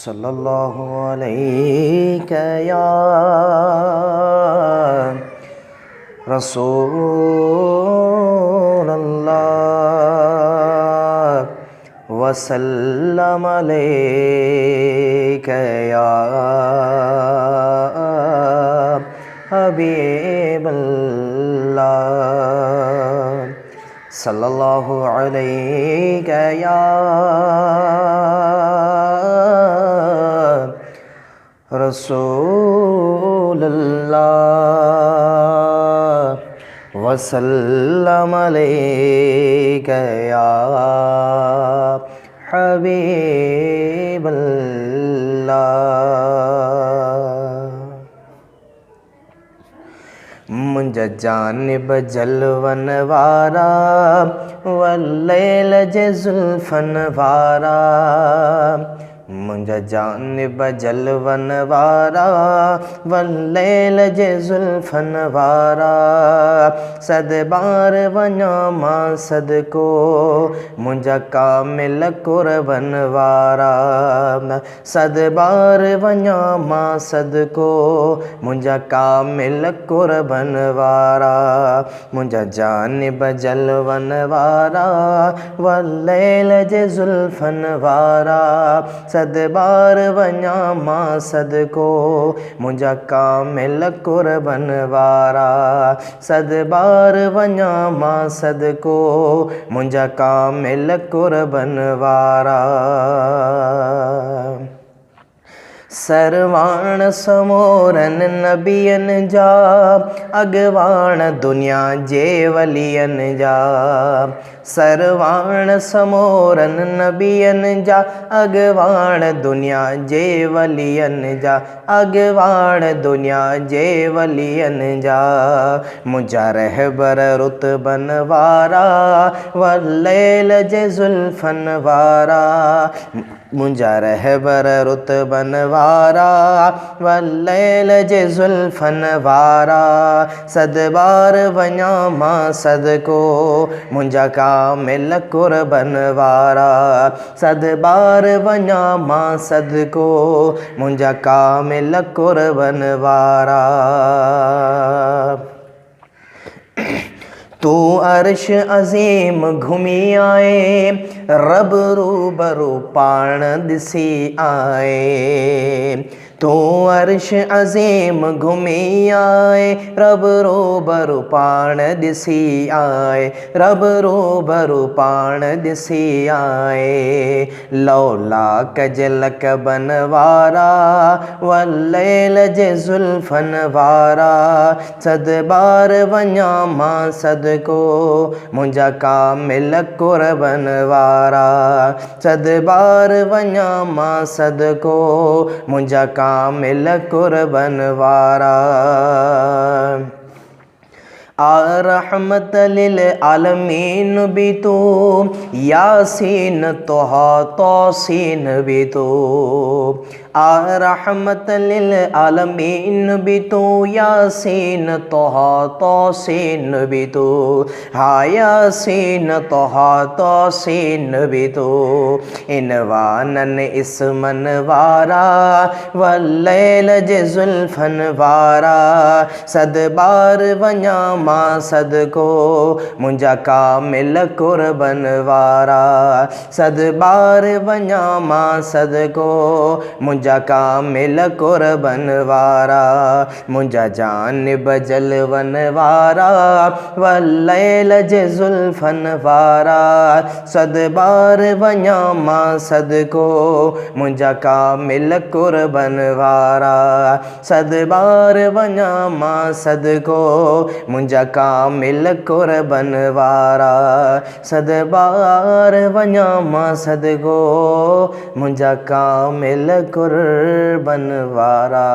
सल्लल्लाहु अलैहि या रसूल अल्लाह वसल्लम अलैका या हबीब अल्लाह सल्लल्लाहु अलैका या रसूल अल्लाह वसल्लम अलैका या हबीब अल्लाह। मुंजा जानिब जलवन वारा वल्लैल जे जुल्फन वारा, मुंजा जानिब जलवन वारा वल्लैल जे जुल्फन वारा, सद बार वञा मां सदको मुंजा कामिल कुर्बन वारा, सद बार वञा मां सदको मुंजा कामिल कुर्बन वारा, मुंजा जानिब जलवन वारा वल्लैल जे जुल्फन वारा, सद बार वञा मां सदको मुंजा कामिल कुर्बन वारा, सद बार वञा मां सदको मुंजा कामिल कुर्बन वारा। सरवाण समोरन नबियन जा अगवाण दुनिया जे वलियन जा, सरवाण समोरन नबियन जा अगवाण दुनिया जे वलियन जा, अगवाण दुनिया जे वलियन जा, मुंजा रहबर रुतबन वारा वल्लैल जे जुल्फन वारा, मुंजा रहबर रुतबन वारा वल्लैल जे जुल्फन वारा, सद बार वञा मां सदको मुंजा कामिल कुर्बन वारा, सद बार वञा मां सदको मुंजा कामिल कुर्बन वारा। तू अर्श अज़ीम घुमी आए रब रूबरू पाण ॾिसी आए, तू अर्श अज़ीम घुमी आए रब रूबरू पाण ॾिसी आए, रब रूबरू पाण ॾिसी आए, लौला कजलक बन वारा वल्लैल जे जुल्फन वारा, सद बार वञा मां सदको मुंजा कामिल कुर्बन वारा, सद बार वञा मां सदको मुंजा कामिल कुर्बन वारा। आ रहमत लिल आलमीन भी तू यासीन तोहा तौसीन भी तू, आ रहमत लिल आलमीन भी तू यासीन तोहा तौसीन भी तू, हा यासीन तोहा तौसीन भी तू, इनवानन इस्मन वारा वल्लैल जे जुल्फन वारा, सद बार वञा मां सदको मुंजा कामिल कुर्बन वारा, सद बार वञा मां सदको मुंजा कामिल कुर्बन वारा, मुंजा जानिब जलवन वारा वल्लैल जे जुल्फन वारा, सद बार वञा मां सदको मुंजा कामिल कुर्बन वारा, सद बार वञा मां सदको मुंजा कामिल कुर्बन वारा, सद बार वञा मां सदको मुंजा कामिल कुर्बन वारा।